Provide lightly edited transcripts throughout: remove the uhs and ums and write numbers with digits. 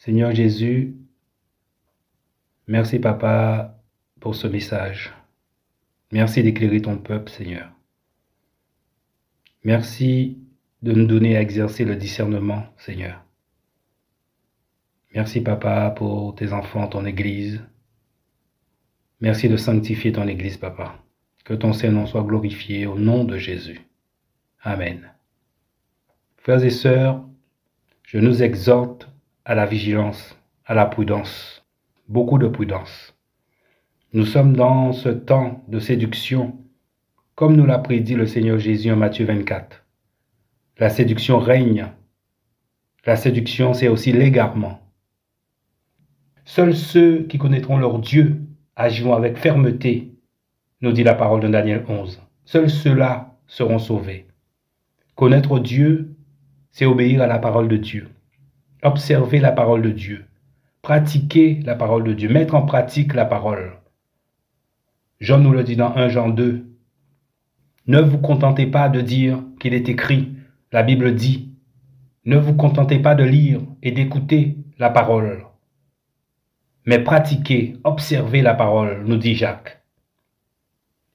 Seigneur Jésus, merci Papa pour ce message. Merci d'éclairer ton peuple, Seigneur. Merci de nous donner à exercer le discernement, Seigneur. Merci Papa pour tes enfants, ton Église. Merci de sanctifier ton Église, Papa. Que ton Saint-Nom soit glorifié au nom de Jésus. Amen. Frères et sœurs, je nous exhorte à la vigilance, à la prudence, beaucoup de prudence. Nous sommes dans ce temps de séduction, comme nous l'a prédit le Seigneur Jésus en Matthieu 24. La séduction règne. La séduction, c'est aussi l'égarement. Seuls ceux qui connaîtront leur Dieu agiront avec fermeté, nous dit la parole de Daniel 11. Seuls ceux-là seront sauvés. Connaître Dieu, c'est obéir à la parole de Dieu. Observer la parole de Dieu. Pratiquer la parole de Dieu. Mettre en pratique la parole. Jean nous le dit dans 1 Jean 2. Ne vous contentez pas de dire qu'il est écrit. La Bible dit. Ne vous contentez pas de lire et d'écouter la parole. Mais pratiquez, observez la parole, nous dit Jacques.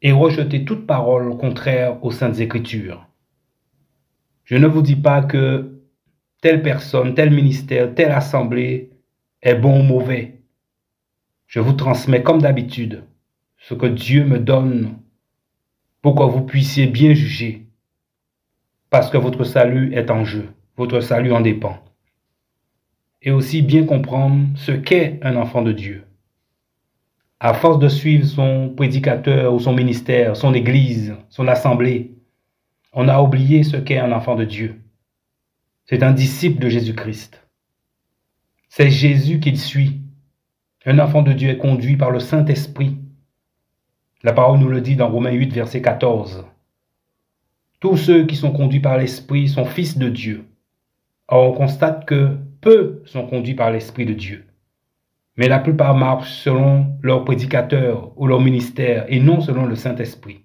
Et rejetez toute parole contraire aux saintes écritures. Je ne vous dis pas que telle personne, tel ministère, telle assemblée est bon ou mauvais. Je vous transmets comme d'habitude ce que Dieu me donne pour que vous puissiez bien juger. Parce que votre salut est en jeu, votre salut en dépend. Et aussi bien comprendre ce qu'est un enfant de Dieu. À force de suivre son prédicateur ou son ministère, son église, son assemblée, on a oublié ce qu'est un enfant de Dieu. C'est un disciple de Jésus-Christ. C'est Jésus qu'il suit. Un enfant de Dieu est conduit par le Saint-Esprit. La parole nous le dit dans Romains 8, verset 14. Tous ceux qui sont conduits par l'Esprit sont fils de Dieu. Or, on constate que peu sont conduits par l'Esprit de Dieu. Mais la plupart marchent selon leur prédicateur ou leur ministère et non selon le Saint-Esprit.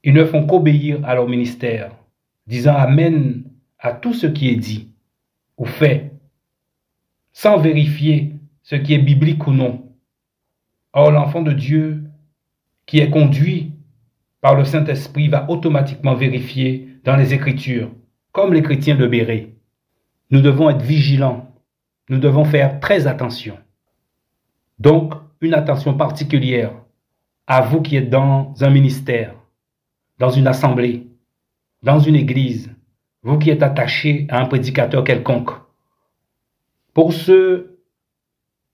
Ils ne font qu'obéir à leur ministère, disant Amen à tout ce qui est dit ou fait, sans vérifier ce qui est biblique ou non. Or, l'enfant de Dieu qui est conduit par le Saint-Esprit va automatiquement vérifier dans les Écritures, comme les chrétiens de Béret. Nous devons être vigilants, nous devons faire très attention. Donc, une attention particulière à vous qui êtes dans un ministère, dans une assemblée, dans une église, vous qui êtes attachés à un prédicateur quelconque. Pour ceux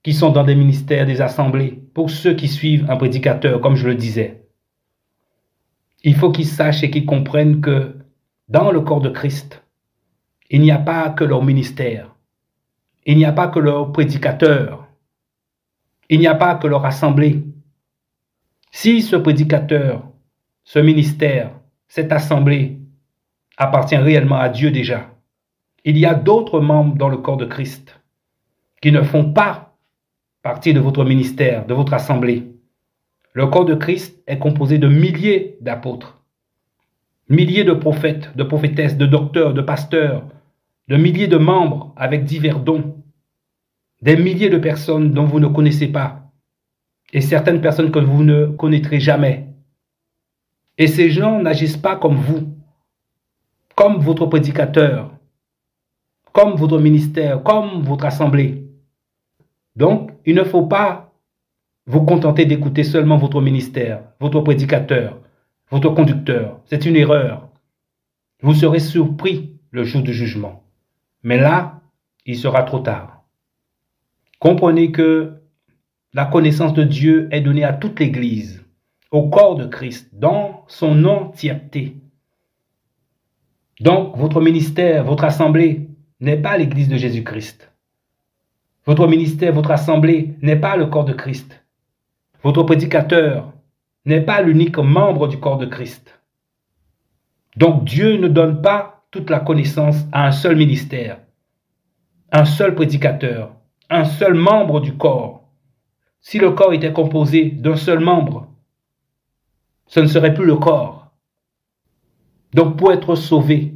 qui sont dans des ministères, des assemblées, pour ceux qui suivent un prédicateur, comme je le disais, il faut qu'ils sachent et qu'ils comprennent que dans le corps de Christ, il n'y a pas que leur ministère, il n'y a pas que leur prédicateur, il n'y a pas que leur assemblée. Si ce prédicateur, ce ministère, cette assemblée appartient réellement à Dieu déjà, il y a d'autres membres dans le corps de Christ qui ne font pas partie de votre ministère, de votre assemblée. Le corps de Christ est composé de milliers d'apôtres, milliers de prophètes, de prophétesses, de docteurs, de pasteurs, de milliers de membres avec divers dons, des milliers de personnes dont vous ne connaissez pas, et certaines personnes que vous ne connaîtrez jamais. Et ces gens n'agissent pas comme vous, comme votre prédicateur, comme votre ministère, comme votre assemblée. Donc, il ne faut pas vous contenter d'écouter seulement votre ministère, votre prédicateur, votre conducteur. C'est une erreur. Vous serez surpris le jour du jugement. Mais là, il sera trop tard. Comprenez que la connaissance de Dieu est donnée à toute l'Église, au corps de Christ, dans son entièreté. Donc, votre ministère, votre assemblée n'est pas l'Église de Jésus-Christ. Votre ministère, votre assemblée n'est pas le corps de Christ. Votre prédicateur n'est pas l'unique membre du corps de Christ. Donc, Dieu ne donne pas toute la connaissance à un seul ministère, un seul prédicateur, un seul membre du corps. Si le corps était composé d'un seul membre, ce ne serait plus le corps. Donc, pour être sauvé,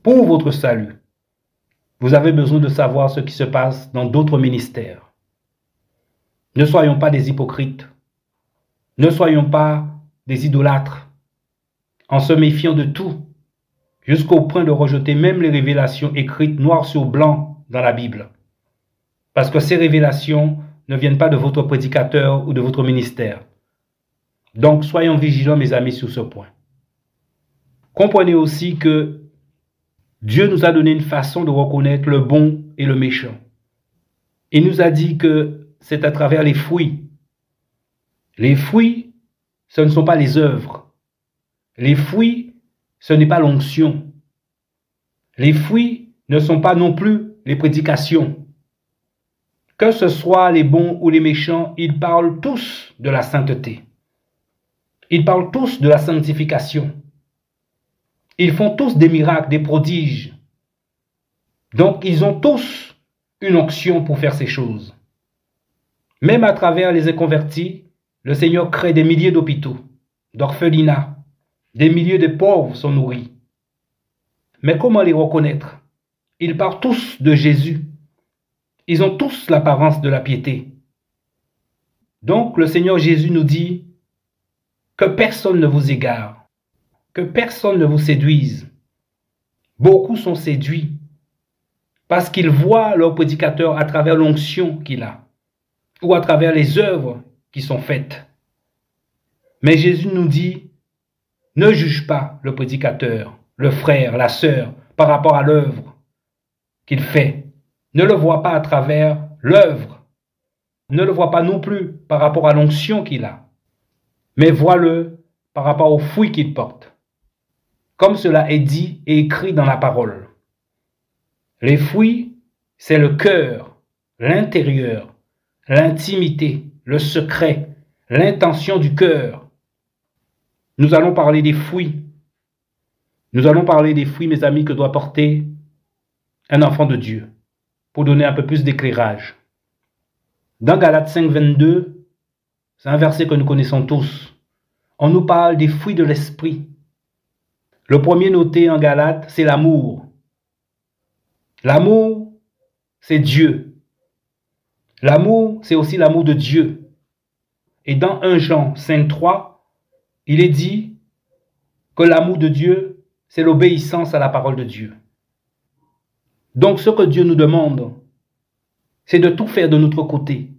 pour votre salut, Vous avez besoin de savoir ce qui se passe dans d'autres ministères. Ne soyons pas des hypocrites. Ne soyons pas des idolâtres, en se méfiant de tout, jusqu'au point de rejeter même les révélations écrites noir sur blanc dans la Bible. Parce que ces révélations ne viennent pas de votre prédicateur ou de votre ministère. Donc, soyons vigilants, mes amis, sur ce point. Comprenez aussi que Dieu nous a donné une façon de reconnaître le bon et le méchant. Il nous a dit que c'est à travers les fruits. Les fruits, ce ne sont pas les œuvres. Les fruits, ce n'est pas l'onction. Les fruits ne sont pas non plus les prédications. Que ce soit les bons ou les méchants, ils parlent tous de la sainteté. Ils parlent tous de la sanctification. Ils font tous des miracles, des prodiges. Donc, ils ont tous une onction pour faire ces choses. Même à travers les inconvertis, le Seigneur crée des milliers d'hôpitaux, d'orphelinats. Des milliers de pauvres sont nourris. Mais comment les reconnaître? Ils parlent tous de Jésus. Ils ont tous l'apparence de la piété. Donc, le Seigneur Jésus nous dit que personne ne vous égare, que personne ne vous séduise. Beaucoup sont séduits parce qu'ils voient leur prédicateur à travers l'onction qu'il a ou à travers les œuvres qui sont faites. Mais Jésus nous dit, ne juge pas le prédicateur, le frère, la sœur, par rapport à l'œuvre qu'il fait. Ne le vois pas à travers l'œuvre. Ne le vois pas non plus par rapport à l'onction qu'il a. Mais vois-le par rapport aux fruits qu'il porte. Comme cela est dit et écrit dans la parole. Les fruits, c'est le cœur, l'intérieur, l'intimité, le secret, l'intention du cœur. Nous allons parler des fruits. Nous allons parler des fruits, mes amis, que doit porter un enfant de Dieu, pour donner un peu plus d'éclairage. Dans Galates 5, 22, c'est un verset que nous connaissons tous. On nous parle des fruits de l'esprit. Le premier noté en Galates, c'est l'amour. L'amour, c'est Dieu. L'amour, c'est aussi l'amour de Dieu. Et dans 1 Jean 5, 3, il est dit que l'amour de Dieu, c'est l'obéissance à la parole de Dieu. Donc ce que Dieu nous demande, c'est de tout faire de notre côté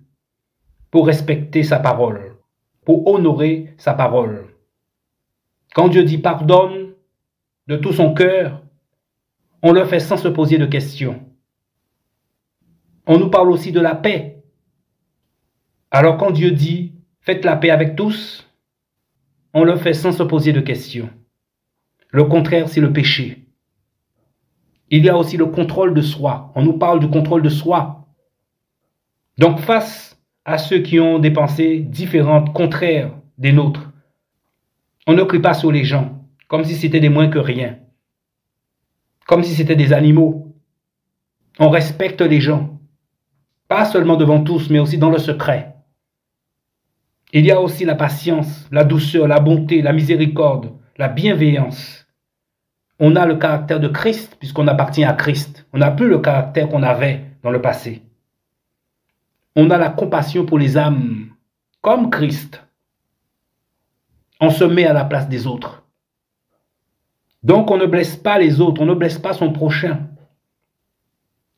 pour respecter sa parole, pour honorer sa parole. Quand Dieu dit pardonne de tout son cœur, on le fait sans se poser de questions. On nous parle aussi de la paix. Alors quand Dieu dit faites la paix avec tous, on le fait sans se poser de questions. Le contraire, c'est le péché. Il y a aussi le contrôle de soi. On nous parle du contrôle de soi. Donc face à ceux qui ont des pensées différentes, contraires des nôtres, on ne crie pas sur les gens, comme si c'était des moins que rien. Comme si c'était des animaux. On respecte les gens. Pas seulement devant tous, mais aussi dans le secret. Il y a aussi la patience, la douceur, la bonté, la miséricorde, la bienveillance. On a le caractère de Christ puisqu'on appartient à Christ. On n'a plus le caractère qu'on avait dans le passé. On a la compassion pour les âmes, comme Christ. On se met à la place des autres. Donc on ne blesse pas les autres, on ne blesse pas son prochain.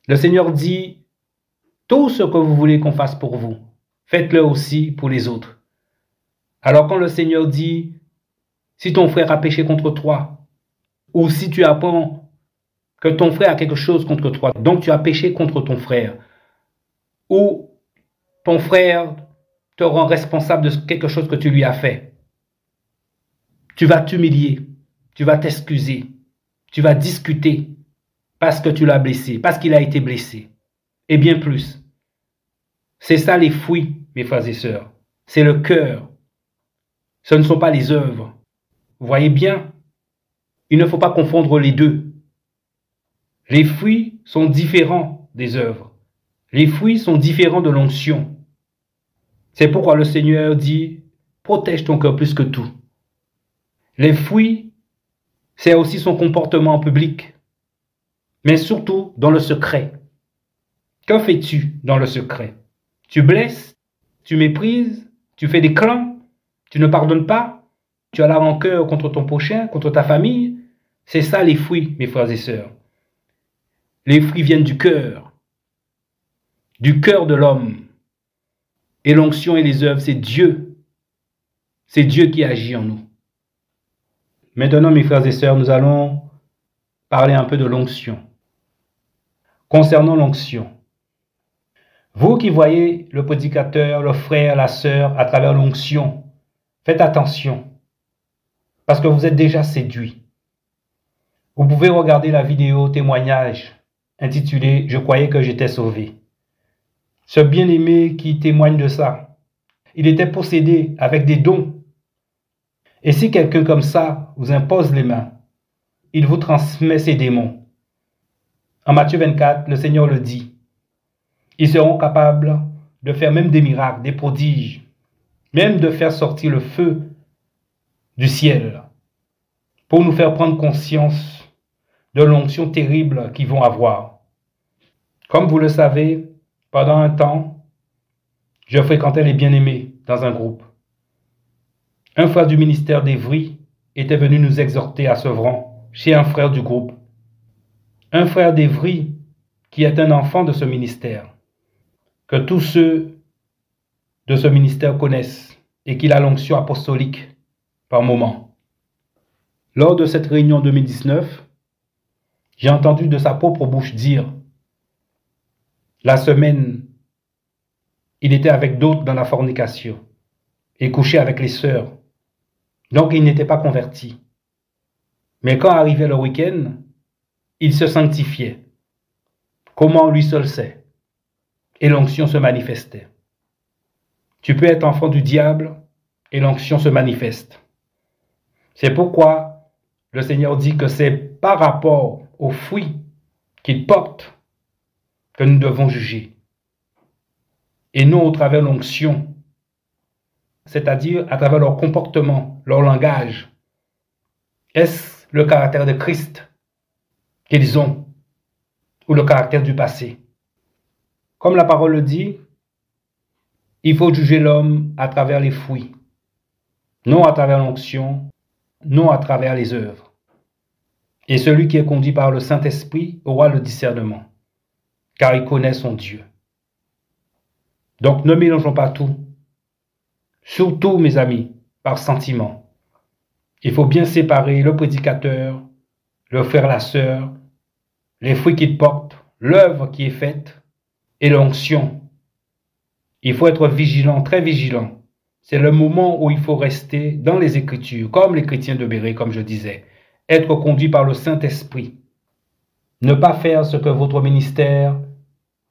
Le Seigneur dit, tout ce que vous voulez qu'on fasse pour vous, faites-le aussi pour les autres. Alors quand le Seigneur dit, si ton frère a péché contre toi, ou si tu apprends que ton frère a quelque chose contre toi, donc tu as péché contre ton frère, ou ton frère te rend responsable de quelque chose que tu lui as fait, tu vas t'humilier, tu vas t'excuser, tu vas discuter parce que tu l'as blessé, parce qu'il a été blessé, et bien plus. C'est ça les fruits, mes frères et sœurs, c'est le cœur. Ce ne sont pas les œuvres. Vous voyez bien, il ne faut pas confondre les deux. Les fruits sont différents des œuvres. Les fruits sont différents de l'onction. C'est pourquoi le Seigneur dit, protège ton cœur plus que tout. Les fruits, c'est aussi son comportement en public. mais surtout dans le secret. Que fais-tu dans le secret? Tu blesses, tu méprises, tu fais des clans, tu ne pardonnes pas, tu as la rancœur contre ton prochain, contre ta famille. C'est ça les fruits, mes frères et sœurs. Les fruits viennent du cœur de l'homme. Et l'onction et les œuvres, c'est Dieu. C'est Dieu qui agit en nous. Maintenant, mes frères et sœurs, nous allons parler un peu de l'onction. Concernant l'onction, vous qui voyez le prédicateur, le frère, la sœur à travers l'onction, faites attention, parce que vous êtes déjà séduits. Vous pouvez regarder la vidéo témoignage intitulée « Je croyais que j'étais sauvé ». Ce bien-aimé qui témoigne de ça, il était possédé avec des dons. Et si quelqu'un comme ça vous impose les mains, il vous transmet ses démons. En Matthieu 24, le Seigneur le dit. Ils seront capables de faire même des miracles, des prodiges, même de faire sortir le feu du ciel pour nous faire prendre conscience de l'onction terrible qu'ils vont avoir. Comme vous le savez, pendant un temps, je fréquentais les bien-aimés dans un groupe. Un frère du ministère d'Évry était venu nous exhorter à Sevran, chez un frère du groupe. Un frère d'Évry qui est un enfant de ce ministère, que tous ceux de ce ministère connaissent et qu'il a l'onction apostolique par moment. Lors de cette réunion 2019, j'ai entendu de sa propre bouche dire, la semaine, il était avec d'autres dans la fornication et couchait avec les sœurs. Donc il n'était pas converti. Mais quand arrivait le week-end, il se sanctifiait. Comment lui seul sait. Et l'onction se manifestait. Tu peux être enfant du diable et l'onction se manifeste. C'est pourquoi le Seigneur dit que c'est par rapport aux fruits qu'il porte que nous devons juger. Et non au travers de l'onction, c'est-à-dire à travers leur comportement, leur langage. Est-ce le caractère de Christ qu'ils ont ou le caractère du passé? Comme la parole le dit, il faut juger l'homme à travers les fruits, non à travers l'onction, non à travers les œuvres. Et celui qui est conduit par le Saint-Esprit aura le discernement, car il connaît son Dieu. Donc ne mélangeons pas tout. Surtout, mes amis, par sentiment. Il faut bien séparer le prédicateur, le frère, la sœur, les fruits qu'il porte, l'œuvre qui est faite et l'onction. Il faut être vigilant, très vigilant. C'est le moment où il faut rester dans les Écritures, comme les chrétiens de Béret, comme je disais. Être conduit par le Saint-Esprit. Ne pas faire ce que votre ministère,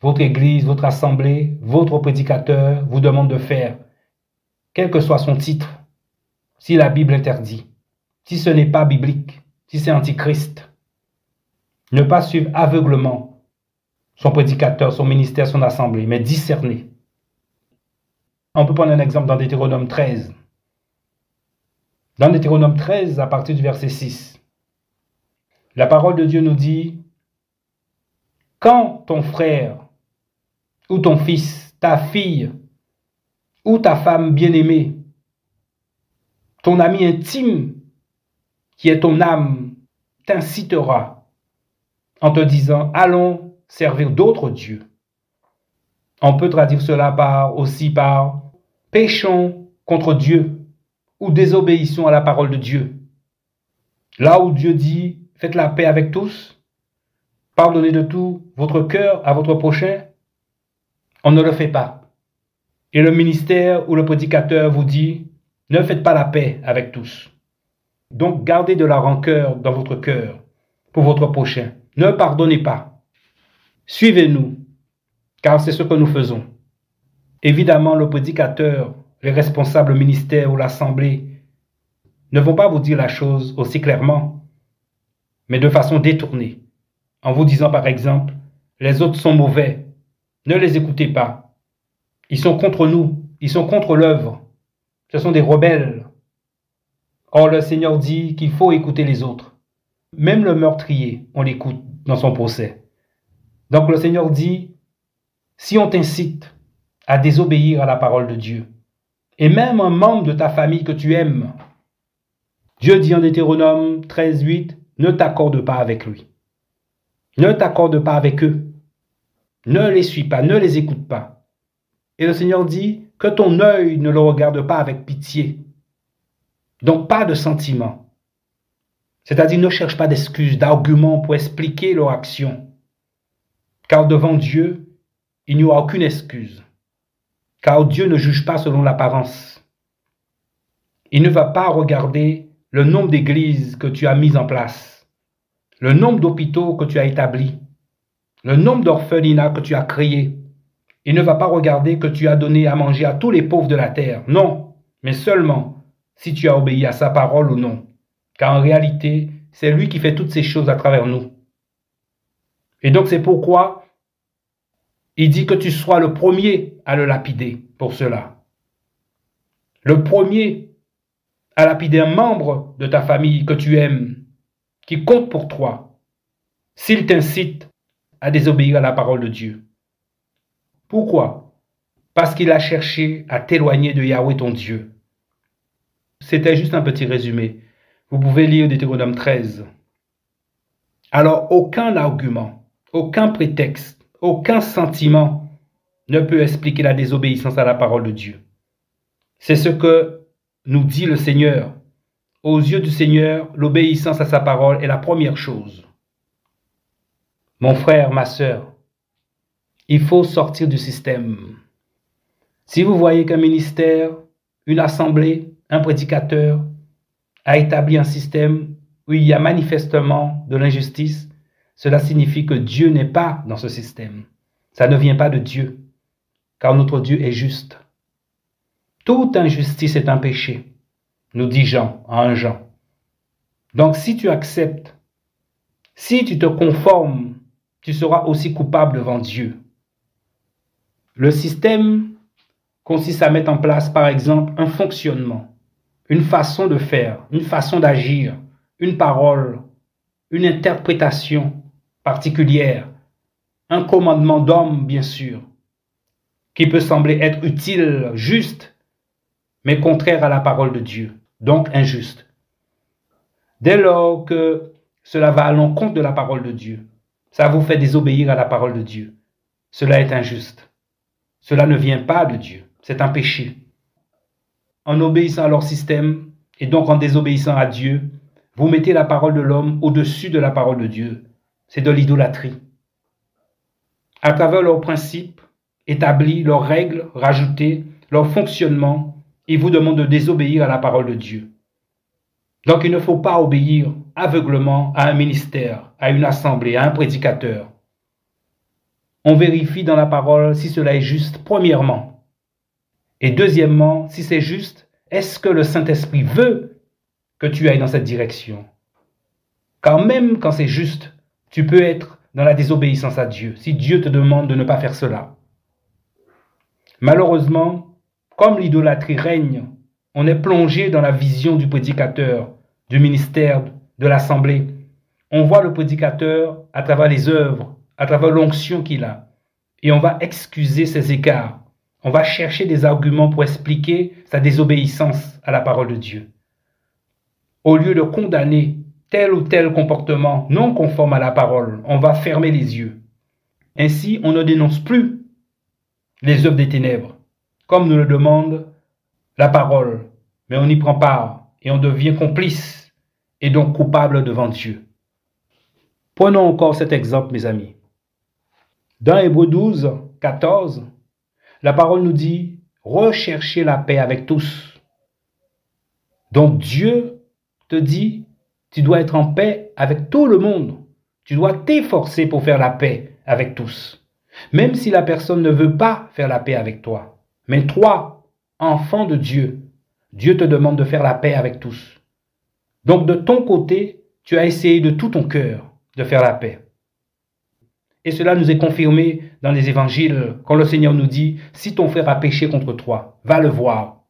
votre église, votre assemblée, votre prédicateur vous demande de faire. Quel que soit son titre, si la Bible interdit, si ce n'est pas biblique, si c'est antichrist. Ne pas suivre aveuglement son prédicateur, son ministère, son assemblée, mais discerner. On peut prendre un exemple dans Deutéronome 13. Dans Deutéronome 13, à partir du verset 6, la parole de Dieu nous dit, « Quand ton frère ou ton fils, ta fille, ou ta femme bien-aimée, ton ami intime, qui est ton âme, t'incitera en te disant, allons servir d'autres dieux. » On peut traduire cela aussi par péchons contre Dieu ou désobéissons à la parole de Dieu. Là où Dieu dit, faites la paix avec tous, pardonnez de tout votre cœur à votre prochain, on ne le fait pas. Et le ministère ou le prédicateur vous dit, ne faites pas la paix avec tous. Donc gardez de la rancœur dans votre cœur pour votre prochain. Ne pardonnez pas. Suivez-nous, car c'est ce que nous faisons. Évidemment, le prédicateur, les responsables ministères ou l'assemblée ne vont pas vous dire la chose aussi clairement, mais de façon détournée, en vous disant par exemple, les autres sont mauvais, ne les écoutez pas. Ils sont contre nous, ils sont contre l'œuvre. Ce sont des rebelles. Or, le Seigneur dit qu'il faut écouter les autres. Même le meurtrier, on l'écoute dans son procès. Donc le Seigneur dit, si on t'incite à désobéir à la parole de Dieu, et même un membre de ta famille que tu aimes, Dieu dit en Deutéronome 13, 8, ne t'accorde pas avec lui. Ne t'accorde pas avec eux. Ne les suis pas, ne les écoute pas. Et le Seigneur dit que ton œil ne le regarde pas avec pitié. Donc pas de sentiment. C'est-à-dire ne cherche pas d'excuses, d'arguments pour expliquer leur action. Car devant Dieu, il n'y aura aucune excuse. Car Dieu ne juge pas selon l'apparence. Il ne va pas regarder le nombre d'églises que tu as mises en place, le nombre d'hôpitaux que tu as établis, le nombre d'orphelinats que tu as créés. Il ne va pas regarder que tu as donné à manger à tous les pauvres de la terre. Non, mais seulement si tu as obéi à sa parole ou non. Car en réalité, c'est lui qui fait toutes ces choses à travers nous. Et donc c'est pourquoi il dit que tu sois le premier à le lapider pour cela. Le premier à lapider un membre de ta famille que tu aimes, qui compte pour toi, s'il t'incite à désobéir à la parole de Dieu. Pourquoi? Parce qu'il a cherché à t'éloigner de Yahweh ton Dieu. C'était juste un petit résumé. Vous pouvez lire Deutéronome 13. Alors aucun argument, aucun prétexte, aucun sentiment ne peut expliquer la désobéissance à la parole de Dieu. C'est ce que nous dit le Seigneur. Aux yeux du Seigneur, l'obéissance à sa parole est la première chose. Mon frère, ma sœur, il faut sortir du système. Si vous voyez qu'un ministère, une assemblée, un prédicateur a établi un système où il y a manifestement de l'injustice, cela signifie que Dieu n'est pas dans ce système. Ça ne vient pas de Dieu, car notre Dieu est juste. Toute injustice est un péché, nous dit Jean en 1 Jean. Donc si tu acceptes, si tu te conformes, tu seras aussi coupable devant Dieu. Le système consiste à mettre en place, par exemple, un fonctionnement, une façon de faire, une façon d'agir, une parole, une interprétation particulière, un commandement d'homme, bien sûr, qui peut sembler être utile, juste, mais contraire à la parole de Dieu, donc injuste. Dès lors que cela va à l'encontre de la parole de Dieu, ça vous fait désobéir à la parole de Dieu. Cela est injuste. Cela ne vient pas de Dieu. C'est un péché. En obéissant à leur système, et donc en désobéissant à Dieu, vous mettez la parole de l'homme au-dessus de la parole de Dieu. C'est de l'idolâtrie. À travers leurs principes établis, leurs règles rajoutées, leur fonctionnement, ils vous demandent de désobéir à la parole de Dieu. Donc il ne faut pas obéir aveuglement à un ministère, à une assemblée, à un prédicateur. On vérifie dans la parole si cela est juste, premièrement. Et deuxièmement, si c'est juste, est-ce que le Saint-Esprit veut que tu ailles dans cette direction? Car même quand c'est juste, tu peux être dans la désobéissance à Dieu, si Dieu te demande de ne pas faire cela. Malheureusement, comme l'idolâtrie règne, on est plongé dans la vision du prédicateur, du ministère, de l'assemblée. On voit le prédicateur à travers les œuvres, à travers l'onction qu'il a. Et on va excuser ses écarts. On va chercher des arguments pour expliquer sa désobéissance à la parole de Dieu. Au lieu de condamner tel ou tel comportement non conforme à la parole, on va fermer les yeux. Ainsi, on ne dénonce plus les œuvres des ténèbres, comme nous le demande la parole, mais on y prend part et on devient complice et donc coupable devant Dieu. Prenons encore cet exemple, mes amis. Dans Hébreux 12, 14, la parole nous dit « Recherchez la paix avec tous ». Donc Dieu te dit « Tu dois être en paix avec tout le monde. Tu dois t'efforcer pour faire la paix avec tous. » Même si la personne ne veut pas faire la paix avec toi. Mais toi, enfant de Dieu, Dieu te demande de faire la paix avec tous. Donc de ton côté, tu as essayé de tout ton cœur de faire la paix. Et cela nous est confirmé dans les évangiles quand le Seigneur nous dit « Si ton frère a péché contre toi, va le voir. »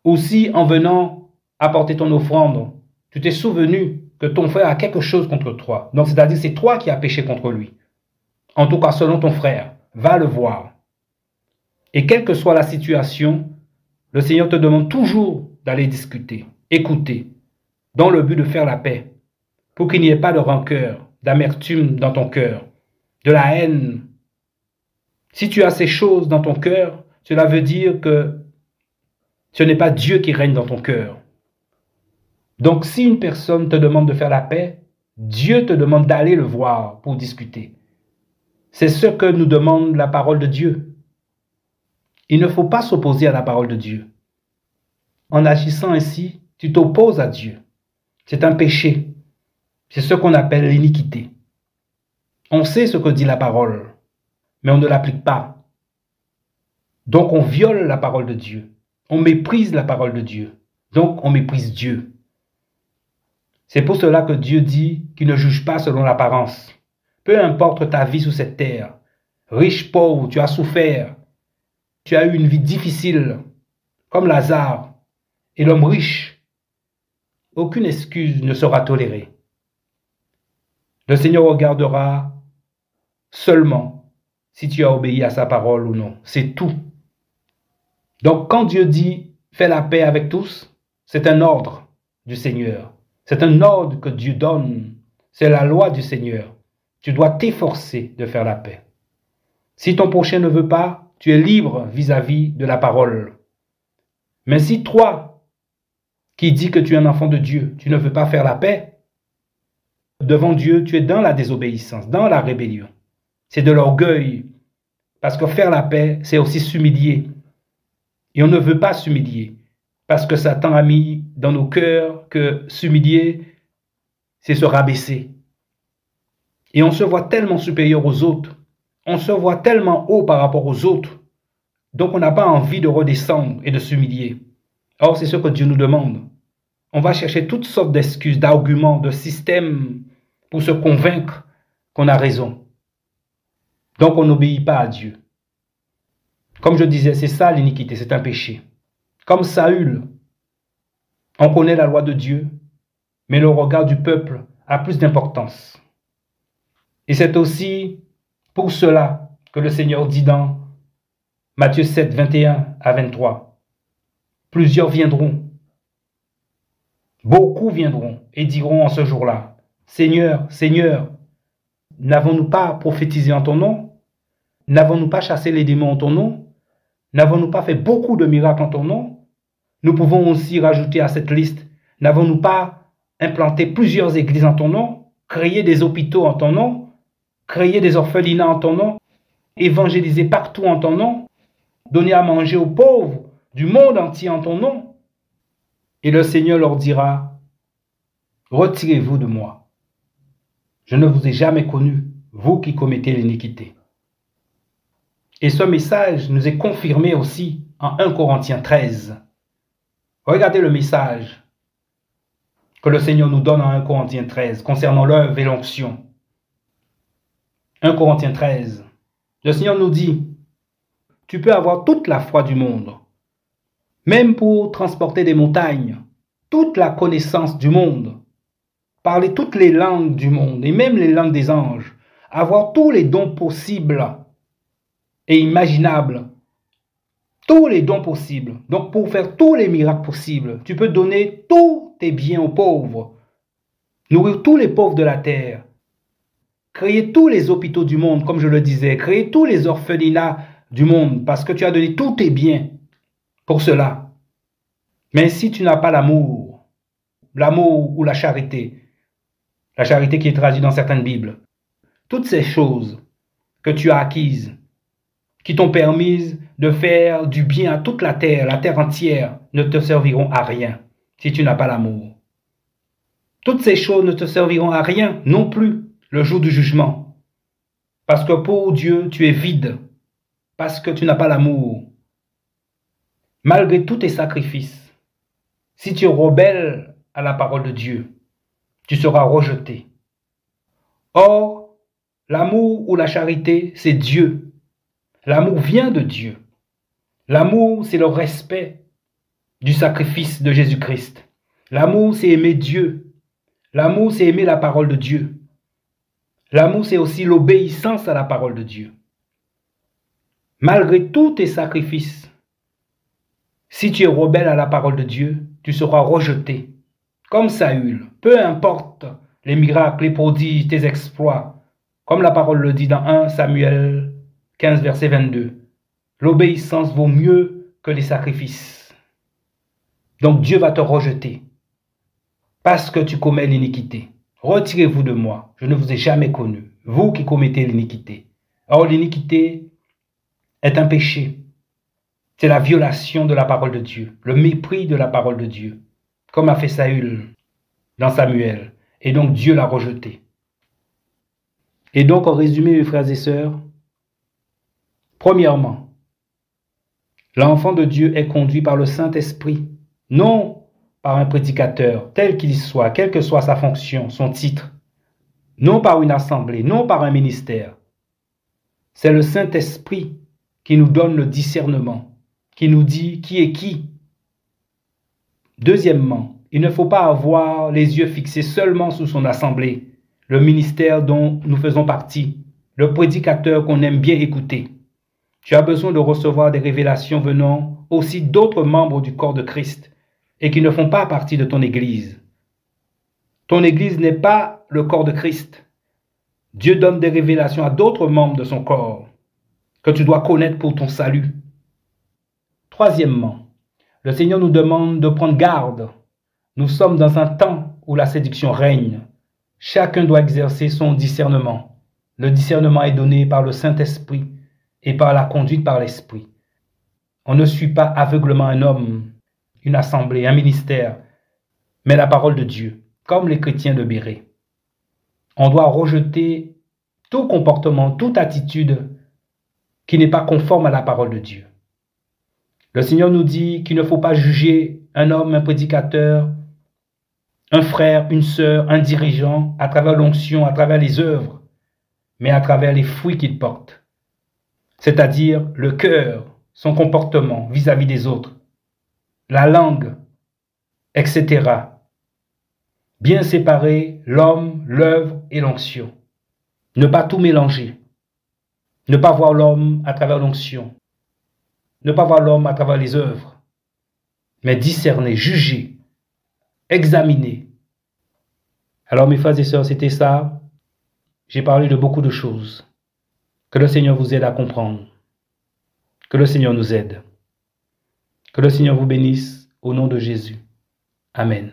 Aussi, en venant apporter ton offrande, tu t'es souvenu que ton frère a quelque chose contre toi. Donc, c'est-à-dire c'est toi qui as péché contre lui. En tout cas, selon ton frère, va le voir. Et quelle que soit la situation, le Seigneur te demande toujours d'aller discuter, écouter, dans le but de faire la paix, pour qu'il n'y ait pas de rancœur, d'amertume dans ton cœur, de la haine. Si tu as ces choses dans ton cœur, cela veut dire que ce n'est pas Dieu qui règne dans ton cœur. Donc si une personne te demande de faire la paix, Dieu te demande d'aller le voir pour discuter. C'est ce que nous demande la parole de Dieu. Il ne faut pas s'opposer à la parole de Dieu. En agissant ainsi, tu t'opposes à Dieu. C'est un péché. C'est ce qu'on appelle l'iniquité. On sait ce que dit la parole, mais on ne l'applique pas. Donc on viole la parole de Dieu. On méprise la parole de Dieu. Donc on méprise Dieu. C'est pour cela que Dieu dit qu'il ne juge pas selon l'apparence. Peu importe ta vie sur cette terre, riche, pauvre, tu as souffert, tu as eu une vie difficile, comme Lazare, et l'homme riche, aucune excuse ne sera tolérée. Le Seigneur regardera seulement si tu as obéi à sa parole ou non. C'est tout. Donc quand Dieu dit « fais la paix avec tous », c'est un ordre du Seigneur. C'est un ordre que Dieu donne. C'est la loi du Seigneur. Tu dois t'efforcer de faire la paix. Si ton prochain ne veut pas, tu es libre vis-à-vis de la parole. Mais si toi, qui dis que tu es un enfant de Dieu, tu ne veux pas faire la paix, devant Dieu, tu es dans la désobéissance, dans la rébellion. C'est de l'orgueil. Parce que faire la paix, c'est aussi s'humilier. Et on ne veut pas s'humilier. Parce que Satan a mis dans nos cœurs que s'humilier, c'est se rabaisser. Et on se voit tellement supérieur aux autres. On se voit tellement haut par rapport aux autres. Donc on n'a pas envie de redescendre et de s'humilier. Or, c'est ce que Dieu nous demande. On va chercher toutes sortes d'excuses, d'arguments, de systèmes pour se convaincre qu'on a raison. Donc on n'obéit pas à Dieu. Comme je disais, c'est ça l'iniquité, c'est un péché. Comme Saül, on connaît la loi de Dieu, mais le regard du peuple a plus d'importance. Et c'est aussi pour cela que le Seigneur dit dans Matthieu 7, 21 à 23, « Plusieurs viendront, beaucoup viendront et diront en ce jour-là, « Seigneur, Seigneur, n'avons-nous pas prophétisé en ton nom? N'avons-nous pas chassé les démons en ton nom? N'avons-nous pas fait beaucoup de miracles en ton nom? Nous pouvons aussi rajouter à cette liste, n'avons-nous pas implanté plusieurs églises en ton nom, créé des hôpitaux en ton nom, créé des orphelinats en ton nom, évangélisé partout en ton nom, donné à manger aux pauvres du monde entier en ton nom? » Et le Seigneur leur dira, « Retirez-vous de moi. Je ne vous ai jamais connu, vous qui commettez l'iniquité. » Et ce message nous est confirmé aussi en 1 Corinthiens 13. Regardez le message que le Seigneur nous donne en 1 Corinthiens 13 concernant l'œuvre et l'onction. 1 Corinthiens 13. Le Seigneur nous dit, tu peux avoir toute la foi du monde, même pour transporter des montagnes, toute la connaissance du monde, parler toutes les langues du monde et même les langues des anges, avoir tous les dons possibles et imaginables, tous les dons possibles. Donc pour faire tous les miracles possibles, tu peux donner tous tes biens aux pauvres, nourrir tous les pauvres de la terre, créer tous les hôpitaux du monde, comme je le disais, créer tous les orphelinats du monde, parce que tu as donné tous tes biens pour cela. Mais si tu n'as pas l'amour ou la charité qui est traduite dans certaines Bibles, toutes ces choses que tu as acquises, qui t'ont permis de faire du bien à toute la terre entière, ne te serviront à rien si tu n'as pas l'amour. Toutes ces choses ne te serviront à rien non plus le jour du jugement. Parce que pour Dieu, tu es vide, parce que tu n'as pas l'amour. Malgré tous tes sacrifices, si tu es rebelle à la parole de Dieu, tu seras rejeté. Or, l'amour ou la charité, c'est Dieu. L'amour vient de Dieu. L'amour, c'est le respect du sacrifice de Jésus-Christ. L'amour, c'est aimer Dieu. L'amour, c'est aimer la parole de Dieu. L'amour, c'est aussi l'obéissance à la parole de Dieu. Malgré tous tes sacrifices, si tu es rebelle à la parole de Dieu, tu seras rejeté. Comme Saül, peu importe les miracles, les prodiges, tes exploits, comme la parole le dit dans 1 Samuel 15, verset 22. L'obéissance vaut mieux que les sacrifices. Donc Dieu va te rejeter parce que tu commets l'iniquité. Retirez-vous de moi, je ne vous ai jamais connu, vous qui commettez l'iniquité. Or l'iniquité est un péché. C'est la violation de la parole de Dieu, le mépris de la parole de Dieu, comme a fait Saül dans Samuel. Et donc Dieu l'a rejeté. Et donc en résumé, mes frères et sœurs, premièrement, l'enfant de Dieu est conduit par le Saint-Esprit, non par un prédicateur, tel qu'il soit, quelle que soit sa fonction, son titre, non par une assemblée, non par un ministère. C'est le Saint-Esprit qui nous donne le discernement, qui nous dit qui est qui. Deuxièmement, il ne faut pas avoir les yeux fixés seulement sur son assemblée, le ministère dont nous faisons partie, le prédicateur qu'on aime bien écouter. Tu as besoin de recevoir des révélations venant aussi d'autres membres du corps de Christ et qui ne font pas partie de ton Église. Ton Église n'est pas le corps de Christ. Dieu donne des révélations à d'autres membres de son corps que tu dois connaître pour ton salut. Troisièmement, le Seigneur nous demande de prendre garde. Nous sommes dans un temps où la séduction règne. Chacun doit exercer son discernement. Le discernement est donné par le Saint-Esprit et par la conduite par l'Esprit. On ne suit pas aveuglement un homme, une assemblée, un ministère, mais la parole de Dieu, comme les chrétiens de Bérée. On doit rejeter tout comportement, toute attitude qui n'est pas conforme à la parole de Dieu. Le Seigneur nous dit qu'il ne faut pas juger un homme, un prédicateur, un frère, une sœur, un dirigeant à travers l'onction, à travers les œuvres, mais à travers les fruits qu'il porte. C'est-à-dire le cœur, son comportement vis-à-vis des autres, la langue, etc. Bien séparer l'homme, l'œuvre et l'onction. Ne pas tout mélanger. Ne pas voir l'homme à travers l'onction. Ne pas voir l'homme à travers les œuvres. Mais discerner, juger, examiner. Alors mes frères et sœurs, c'était ça. J'ai parlé de beaucoup de choses. Que le Seigneur vous aide à comprendre. Que le Seigneur nous aide. Que le Seigneur vous bénisse au nom de Jésus. Amen.